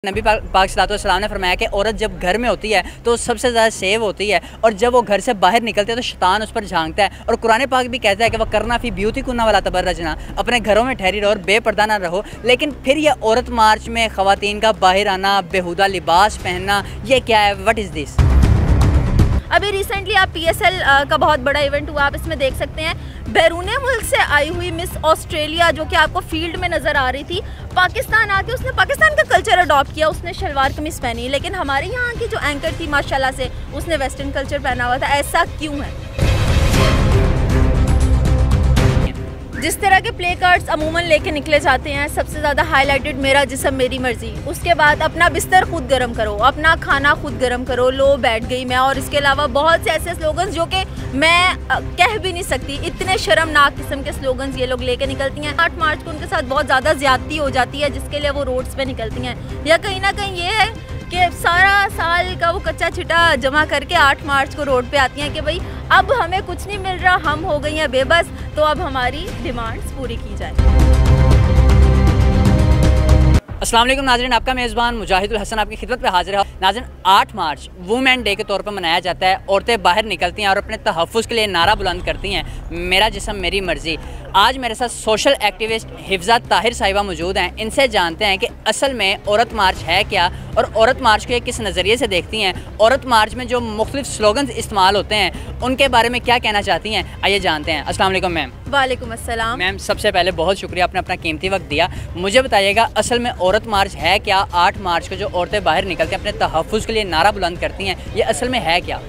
नबी पाक सल्लल्लाहु ने फरमाया कि औरत जब घर में होती है तो सबसे ज़्यादा सेव होती है, और जब वो घर से बाहर निकलती है तो शैतान उस पर झांकता है। और कुरान पाक भी कहता है कि वह करना फी ब्यूटी कुन्ना वाला तबर्रजना, अपने घरों में ठहरी रहो और बेपर्दा ना रहो। लेकिन फिर यह औरत मार्च में ख़वातीन का बाहर आना, बेहुदा लिबास पहनना, ये क्या है? What is this? अभी रिसेंटली आप PSL का बहुत बड़ा इवेंट हुआ, आप इसमें देख सकते हैं बैरूने मुल्क से आई हुई मिस ऑस्ट्रेलिया जो कि आपको फील्ड में नज़र आ रही थी, पाकिस्तान आके उसने पाकिस्तान का कल्चर अडॉप्ट किया। उसने शलवार कमीज़ पहनी, लेकिन हमारे यहाँ की जो एंकर थी माशाल्लाह से उसने वेस्टर्न कल्चर पहना हुआ था। ऐसा क्यों है? जिस तरह के प्ले कार्ड्स अमूमन लेके निकले जाते हैं, सबसे ज़्यादा हाईलाइटेड मेरा जिस्म मेरी मर्जी, उसके बाद अपना बिस्तर खुद गर्म करो, अपना खाना खुद गर्म करो, लो बैठ गई मैं, और इसके अलावा बहुत से ऐसे स्लोगन्स जो कि मैं कह भी नहीं सकती, इतने शर्मनाक किस्म के स्लोगन्स ये लोग लेके निकलती हैं। 8 मार्च को उनके साथ बहुत ज़्यादा ज़्यादती हो जाती है, जिसके लिए वो रोड्स पे निकलती हैं। या कहीं ना कहीं ये है कि सारा साल का वो कच्चा छिटा जमा करके 8 मार्च को रोड पे आती हैं कि भाई अब हमें कुछ नहीं मिल रहा, हम हो गई हैं बेबस, तो अब हमारी डिमांड्स पूरी की जाए। अस्सलाम वालेकुम नाज़रीन, आपका मेज़बान मुजाहिदुल हसन आपकी खिदमत पे हाजिर है। नाज़रीन, 8 मार्च वुमेन डे के तौर पर मनाया जाता है। औरतें बाहर निकलती हैं और अपने तहफ़्फ़ुज़ के लिए नारा बुलंद करती हैं, मेरा जिस्म मेरी मर्ज़ी। आज मेरे साथ सोशल एक्टिविस्ट हिफ्ज़ा ताहिर साहिबा मौजूद हैं। इनसे जानते हैं कि असल में औरत मार्च है क्या और औरत मार्च को किस नज़रिए से देखती हैं। औरत मार्च में जो मुख्तलिफ स्लोगन्स इस्तेमाल होते हैं उनके बारे में क्या कहना चाहती हैं, आइए जानते हैं। अस्सलाम वालेकुम मैम। वालेकुम अस्सलाम। मैम, सबसे पहले बहुत शुक्रिया, आपने अपना कीमती वक्त दिया। मुझे बताइएगा असल में औरत मार्च है क्या? 8 मार्च को जो औरतें बाहर निकलती हैं अपने तहफ़्फ़ुज़ के लिए नारा बुलंद करती हैं, ये असल में है क्या?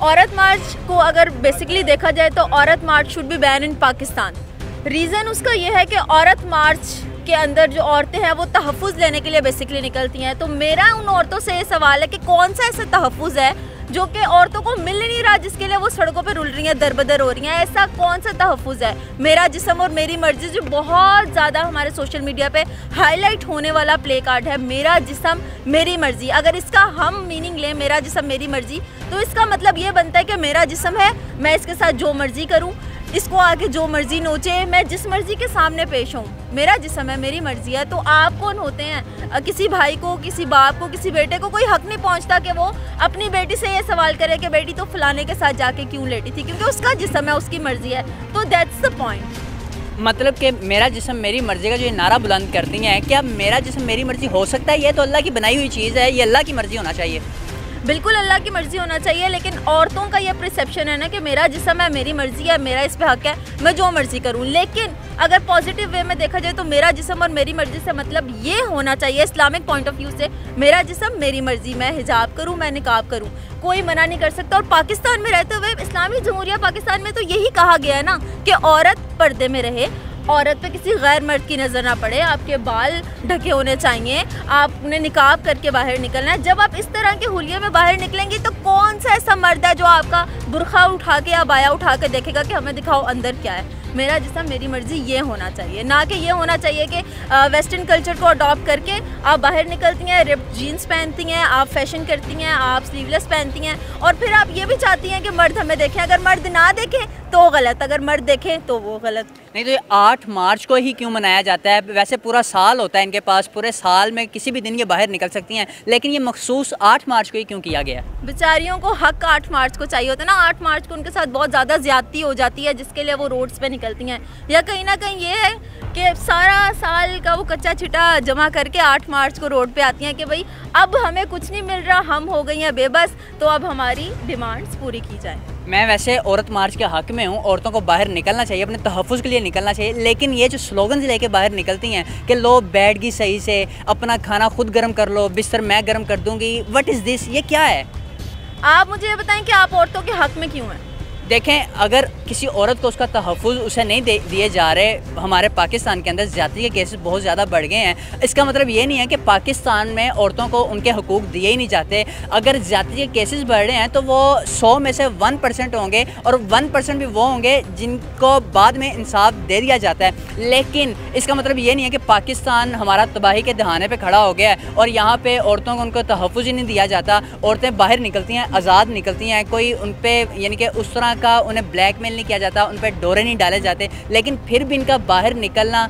औरत मार्च को अगर बेसिकली देखा जाए तो Aurat march should be ban in Pakistan. Reason उसका ये है कि औरत मार्च के अंदर जो औरतें हैं वो तहफ़्फ़ुज़ लेने के लिए बेसिकली निकलती हैं। तो मेरा उन औरतों से ये सवाल है कि कौन सा ऐसा तहफ़्फ़ुज़ है जो कि औरतों को मिल नहीं रहा, जिसके लिए वो सड़कों पे रुल रही हैं, दरबदर हो रही हैं? ऐसा कौन सा तहफ़्फ़ुज़ है? मेरा जिस्म और मेरी मर्जी जो बहुत ज़्यादा हमारे सोशल मीडिया पे हाईलाइट होने वाला प्ले कार्ड है, मेरा जिस्म मेरी मर्जी। अगर इसका हम मीनिंग लें, मेरा जिस्म मेरी मर्जी, तो इसका मतलब ये बनता है कि मेरा जिस्म है, मैं इसके साथ जो मर्जी करूँ, इसको आगे जो मर्जी नोचे, मैं जिस मर्जी के सामने पेश हूँ। मेरा जिस्म है, मेरी मर्जी है। तो आप कौन होते हैं? किसी भाई को, किसी बाप को, किसी बेटे को कोई हक नहीं पहुँचता कि वो अपनी बेटी से ये सवाल करे कि बेटी तो फलाने के साथ जाके क्यों लेटी थी, क्योंकि उसका जिस्म है, उसकी मर्जी है। तो दैट्स द पॉइंट। मतलब कि मेरा जिस्म मेरी मर्जी का जो ये नारा बुलंद करती हैं, क्या मेरा जिस्म मेरी मर्जी हो सकता है? ये तो अल्लाह की बनाई हुई चीज़ है, ये अल्लाह की मर्जी होना चाहिए। बिल्कुल अल्लाह की मर्जी होना चाहिए, लेकिन औरतों का ये परसेप्शन है ना कि मेरा जिस्म है, मेरी मर्जी है, मेरा इस पे हक है, मैं जो मर्जी करूं। लेकिन अगर पॉजिटिव वे में देखा जाए तो मेरा जिस्म और मेरी मर्जी से मतलब ये होना चाहिए इस्लामिक पॉइंट ऑफ व्यू से, मेरा जिस्म मेरी मर्जी, मैं हिजाब करूं, मैं निकाब करूं, कोई मना नहीं कर सकता। और पाकिस्तान में रहते हुए इस्लामी जमहूरिया पाकिस्तान में तो यही कहा गया है ना कि औरत पर्दे में रहे, औरत पे किसी गैर मर्द की नज़र ना पड़े, आपके बाल ढके होने चाहिए, आपने निकाब करके बाहर निकलना है। जब आप इस तरह के हुलिये में बाहर निकलेंगी तो कौन सा ऐसा मर्द है जो आपका बुरखा उठा के या बाया उठा के देखेगा कि हमें दिखाओ अंदर क्या है? मेरा जिस्म मेरी मर्जी ये होना चाहिए, ना कि ये होना चाहिए कि वेस्टर्न कल्चर को अडॉप्ट करके आप बाहर निकलती हैं, रिप्ड जीन्स पहनती हैं, आप फैशन करती हैं, आप स्लीवलेस पहनती हैं, और फिर आप ये भी चाहती हैं कि मर्द हमें देखें। अगर मर्द ना देखें तो गलत, अगर मर्द देखें तो वो गलत। नहीं तो ये 8 मार्च को ही क्यों मनाया जाता है? वैसे पूरा साल होता है इनके पास, पूरे साल में किसी भी दिन ये बाहर निकल सकती हैं, लेकिन ये मखसूस 8 मार्च को ही क्यों किया गया? बेचारियों को हक 8 मार्च को चाहिए होता है ना। 8 मार्च को उनके साथ बहुत ज़्यादा ज़्यादती हो जाती है, जिसके लिए वो रोड्स पे निकलती हैं। या कहीं ना कहीं ये है कि सारा साल का वो कच्चा छिटा जमा करके 8 मार्च को रोड पे आती हैं कि भाई अब हमें कुछ नहीं मिल रहा, हम हो गई हैं बेबस, तो अब हमारी डिमांड्स पूरी की जाए। मैं वैसे औरत मार्च के हक में हूँ, औरतों को बाहर निकलना चाहिए, अपने तहफ़्फ़ुज़ के लिए निकलना चाहिए, लेकिन ये जो स्लोगन्स लेके बाहर निकलती हैं कि लो बैठ गई सही से, अपना खाना खुद गर्म कर लो, बिस्तर मैं गर्म कर दूँगी, व्हाट इज़ दिस? ये क्या है? आप मुझे ये बताएं कि आप औरतों के हक में क्यों हैं? देखें, अगर किसी औरत को उसका तहफ़्फ़ुज़ उसे नहीं दिए जा रहे, हमारे पाकिस्तान के अंदर ज़्यादती के केसेस बहुत ज़्यादा बढ़ गए हैं, इसका मतलब ये नहीं है कि पाकिस्तान में औरतों को उनके हकूक़ दिए ही नहीं जाते। अगर ज़्यादती के केसेस बढ़ रहे हैं तो वो 100 में से 1% होंगे, और 1% भी वो होंगे जिनको बाद में इंसाफ दे दिया जाता है। लेकिन इसका मतलब ये नहीं है कि पाकिस्तान हमारा तबाही के दहाने पर खड़ा हो गया है और यहाँ पर औरतों को उनको तहफ़्फ़ुज़ ही नहीं दिया जाता। औरतें बाहर निकलती हैं, आज़ाद निकलती हैं, कोई उन पर यानी कि उस तरह तरह का उन्हें ब्लैकमेल नहीं किया जाता, उन पर डोरे नहीं डाले जाते, लेकिन फिर भी इनका बाहर निकलना,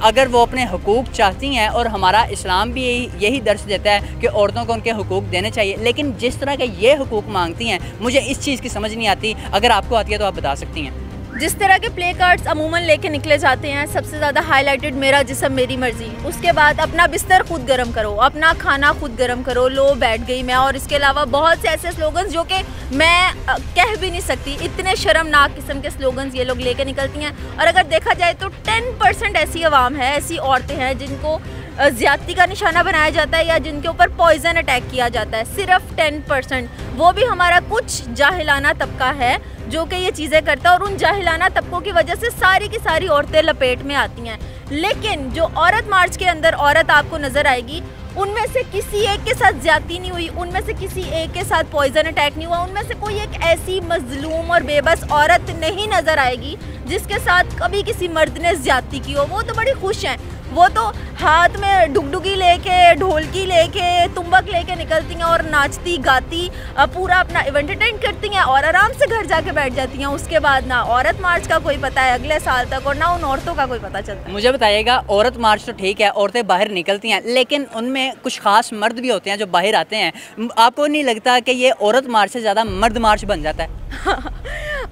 अगर वो अपने हुकूक चाहती हैं, और हमारा इस्लाम भी यही दर्श देता है कि औरतों को उनके हुकूक देने चाहिए, लेकिन जिस तरह के ये हुकूक मांगती हैं मुझे इस चीज़ की समझ नहीं आती। अगर आपको आती है तो आप बता सकती हैं। जिस तरह के प्ले कार्ड्स अमूमन लेके निकले जाते हैं, सबसे ज़्यादा हाईलाइटेड मेरा जिस्म मेरी मर्जी, उसके बाद अपना बिस्तर खुद गर्म करो, अपना खाना खुद गर्म करो, लो बैठ गई मैं, और इसके अलावा बहुत से ऐसे स्लोगन्स जो कि मैं कह भी नहीं सकती, इतने शर्मनाक किस्म के स्लोगन्स ये लोग लेके निकलती हैं। और अगर देखा जाए तो 10% ऐसी आवाम है, ऐसी औरतें हैं जिनको ज़्यादती का निशाना बनाया जाता है या जिनके ऊपर पॉइजन अटैक किया जाता है, सिर्फ 10%। वो भी हमारा कुछ जाहिलाना तबका है जो कि ये चीज़ें करता है, और उन जाहिलाना तबकों की वजह से सारी की सारी औरतें लपेट में आती हैं। लेकिन जो औरत मार्च के अंदर औरत आपको नज़र आएगी, उनमें से किसी एक के साथ ज्यादती नहीं हुई, उनमें से किसी एक के साथ पॉइजन अटैक नहीं हुआ, उनमें से कोई एक ऐसी मजलूम और बेबस औरत नहीं नज़र आएगी जिसके साथ कभी किसी मर्द ने ज्यादती की हो। वो तो बड़ी खुश हैं, वो तो हाथ में डुगडुगी लेके, ढोलकी लेके, तुम्बक लेके निकलती हैं और नाचती गाती पूरा अपना इवेंट अटेंड करती हैं और आराम से घर जाके बैठ जाती हैं। उसके बाद ना औरत मार्च का कोई पता है अगले साल तक, और ना उन औरतों का कोई पता चलता है। मुझे बताइएगा, औरत मार्च तो ठीक है, औरतें बाहर निकलती हैं, लेकिन उनमें कुछ खास मर्द भी होते हैं जो बाहर आते हैं। आपको नहीं लगता कि ये औरत मार्च से ज़्यादा मर्द मार्च बन जाता है?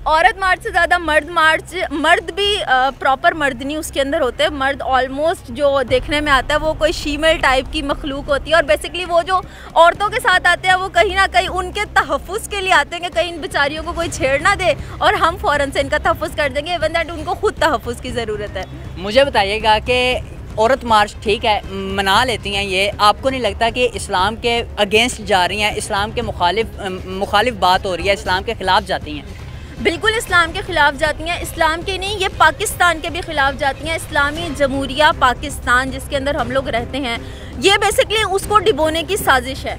औरत मार्च से ज़्यादा मर्द मार्च, मर्द भी प्रॉपर मर्द नहीं उसके अंदर होते। मर्द ऑलमोस्ट जो देखने में आता है वो कोई शीमेल टाइप की मखलूक होती है, और बेसिकली वो जो औरतों के साथ आते हैं वो कहीं ना कहीं उनके तहफ़्फ़ुज़ के लिए आते हैं कि कहीं इन बेचारियों को कोई छेड़ ना दे और हम फ़ौरन से इनका तहफ़्फ़ुज़ कर देंगे, इवन दैट उनको खुद तहफ़्फ़ुज़ की ज़रूरत है। मुझे बताइएगा कि औरत मार्च ठीक है मना लेती हैं, ये आपको नहीं लगता कि इस्लाम के अगेंस्ट जा रही हैं, इस्लाम के मुखालिफ बात हो रही है, इस्लाम के ख़िलाफ़ जाती हैं? बिल्कुल इस्लाम के ख़िलाफ़ जाती हैं। इस्लाम के नहीं, ये पाकिस्तान के भी ख़िलाफ़ जाती हैं। इस्लामी जमहूरिया पाकिस्तान जिसके अंदर हम लोग रहते हैं, ये बेसिकली उसको डिबोने की साजिश है।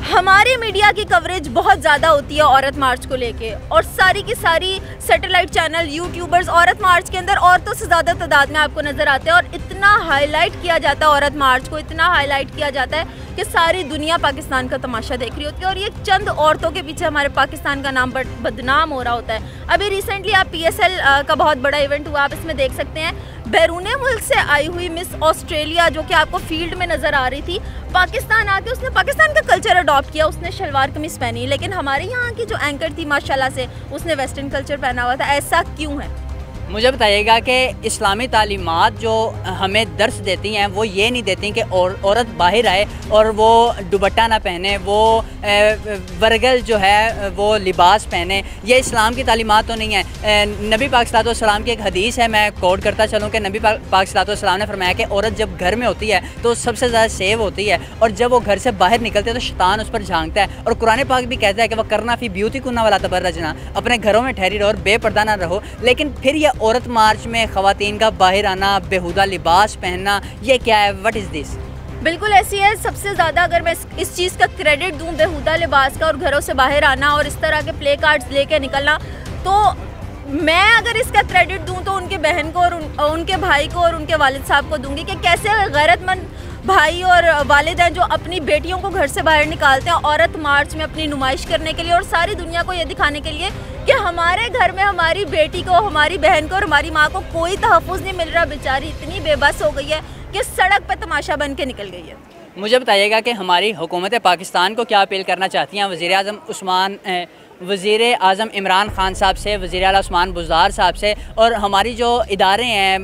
हमारी मीडिया की कवरेज बहुत ज़्यादा होती है औरत मार्च को लेके, और सारी की सारी सैटेलाइट चैनल, यूट्यूबर्स औरत मार्च के अंदर औरतों से ज़्यादा तादाद में आपको नज़र आते हैं, और इतना हाईलाइट किया जाता है औरत मार्च को, इतना हाईलाइट किया जाता है कि सारी दुनिया पाकिस्तान का तमाशा देख रही होती है, और ये चंद औरतों के पीछे हमारे पाकिस्तान का नाम बदनाम हो रहा होता है। अभी रिसेंटली आप PSL का बहुत बड़ा इवेंट हुआ, आप इसमें देख सकते हैं बैरून मुल्क से आई हुई मिस ऑस्ट्रेलिया जो कि आपको फील्ड में नज़र आ रही थी, पाकिस्तान आके उसने पाकिस्तान का कल्चर अडॉप्ट किया, उसने शलवार कमीज़ पहनी, लेकिन हमारे यहाँ की जो एंकर थी माशाल्लाह से उसने वेस्टर्न कल्चर पहना हुआ था। ऐसा क्यों है? मुझे बताइएगा कि इस्लामी तालीमात जो हमें दर्स देती हैं वो ये नहीं देती कि औरत बाहर आए और वो दुपट्टा ना पहने, वो वर्गल जो है वो लिबास पहने, ये इस्लाम की तालीमात तो नहीं है। नबी पाक सल्लल्लाहु अलैहि वसल्लम की एक हदीस है, मैं कोट करता चलूँ कि नबी पाक सल्लल्लाहु अलैहि वसल्लम ने फरमाया कि औरत जब घर में होती है तो सबसे ज़्यादा सेव होती है, और जब वो घर से बाहर निकलते हैं तो शैतान उस पर झांकता है। और कुरान पाक भी कहता है कि वह करना फ़ी ब्यूतिकुन्ना वला तबर्रजना, अपने घरों में ठहरी रहो और बेपर्दा ना रहो। लेकिन फिर ये औरत मार्च में ख़वातीन का बाहर आना, बेहुदा लिबास पहनना, ये क्या है? What is this? बिल्कुल ऐसी है। सबसे ज़्यादा अगर मैं इस चीज़ का क्रेडिट दूं बेहुदा लिबास का और घरों से बाहर आना और इस तरह के प्ले कार्ड्स लेके निकलना, तो मैं अगर इसका क्रेडिट दूं तो उनके बहन को और उनके भाई को और उनके वालिद साहब को दूंगी कि कैसे गैरतमंद भाई और वालिद हैं जो अपनी बेटियों को घर से बाहर निकालते हैं औरत मार्च में अपनी नुमाइश करने के लिए और सारी दुनिया को ये दिखाने के लिए कि हमारे घर में हमारी बेटी को, हमारी बहन को और हमारी माँ को कोई तहफ़्फ़ुज़ नहीं मिल रहा। बेचारी इतनी बेबस हो गई है कि सड़क पर तमाशा बन के निकल गई है। मुझे बताइएगा कि हमारी हुकूमत पाकिस्तान को क्या अपील करना चाहती हैं वज़ीर आज़म इमरान ख़ान साहब से, वज़ीर आला उस्मान बुज़दार साहब से, और हमारी जो इदारे हैं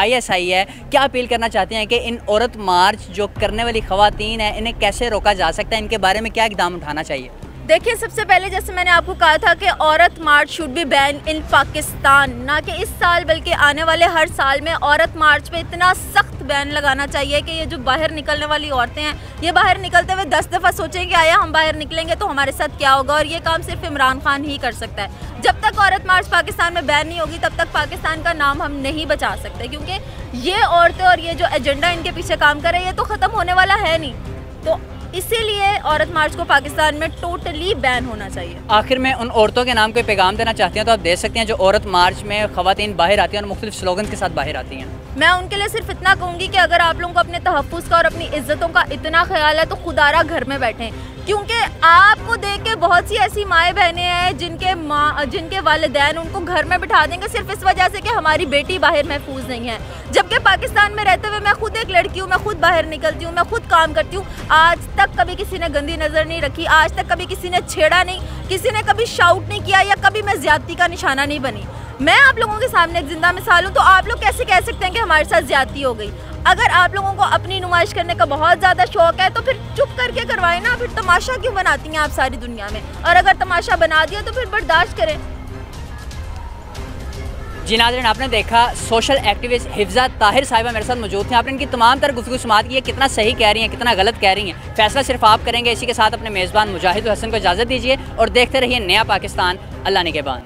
ISI है, क्या अपील करना चाहती हैं कि इन औरत मार्च जो करने वाली ख़वातीन हैं इन्हें कैसे रोका जा सकता है, इनके बारे में क्या इक़दाम उठाना चाहिए? देखिए, सबसे पहले जैसे मैंने आपको कहा था कि औरत march should be ban in Pakistan, ना कि इस साल बल्कि आने वाले हर साल में औरत मार्च पे इतना सख्त बैन लगाना चाहिए कि ये जो बाहर निकलने वाली औरतें हैं ये बाहर निकलते हुए 10 दफ़ा सोचें कि आया हम बाहर निकलेंगे तो हमारे साथ क्या होगा, और ये काम सिर्फ इमरान खान ही कर सकता है। जब तक औरत मार्च पाकिस्तान में बैन नहीं होगी तब तक पाकिस्तान का नाम हम नहीं बचा सकते, क्योंकि ये औरतें और ये जो एजेंडा इनके पीछे काम कर रही है ये तो ख़त्म होने वाला है नहीं। तो इसीलिए औरत मार्च को पाकिस्तान में टोटली बैन होना चाहिए। आखिर में उन औरतों के नाम कोई पैगाम देना चाहती हैं तो आप दे सकते हैं जो औरत मार्च में ख़वातीन बाहर आती हैं और मुख्तलिफ स्लोगन के साथ बाहर आती हैं। मैं उनके लिए सिर्फ इतना कहूँगी कि अगर आप लोगों को अपने तहफ़्फ़ुज़ का और अपनी इज़्ज़तों का इतना ख्याल है तो खुदारा घर में बैठें, क्योंकि आपको देख के बहुत सी ऐसी माएँ बहनें हैं जिनके वालिदैन उनको घर में बिठा देंगे सिर्फ इस वजह से कि हमारी बेटी बाहर महफूज नहीं है। जबकि पाकिस्तान में रहते हुए मैं खुद एक लड़की हूँ, मैं खुद बाहर निकलती हूँ, मैं खुद काम करती हूँ। आज तक कभी किसी ने गंदी नज़र नहीं रखी, आज तक कभी किसी ने छेड़ा नहीं, किसी ने कभी शाउट नहीं किया या कभी मैं ज्यादती का निशाना नहीं बनी। मैं आप लोगों के सामने एक जिंदा मिसाल हूँ, तो आप लोग कैसे कह सकते हैं कि हमारे साथ ज्यादती हो गई? अगर आप लोगों को अपनी नुमाइश करने का बहुत ज़्यादा शौक है तो फिर चुप करके करवाएं ना, फिर तमाशा क्यों बनाती हैं आप सारी दुनिया में? और अगर तमाशा बना दिया तो फिर बर्दाश्त करें। जी नाज़रीन, आपने देखा सोशल एक्टिविस्ट हिफ्ज़ा ताहिर साहिबा मेरे साथ मौजूद थे। आपने इनकी तमाम तरह गुफ्तगू समाअत की है, कितना सही कह रही हैं, कितना गलत कह रही हैं, फैसला सिर्फ आप करेंगे। इसी के साथ अपने मेज़बान मुजाहिद हसन को इजाज़त दीजिए और देखते रहिए नया पाकिस्तान। अल्लाह निगहबान।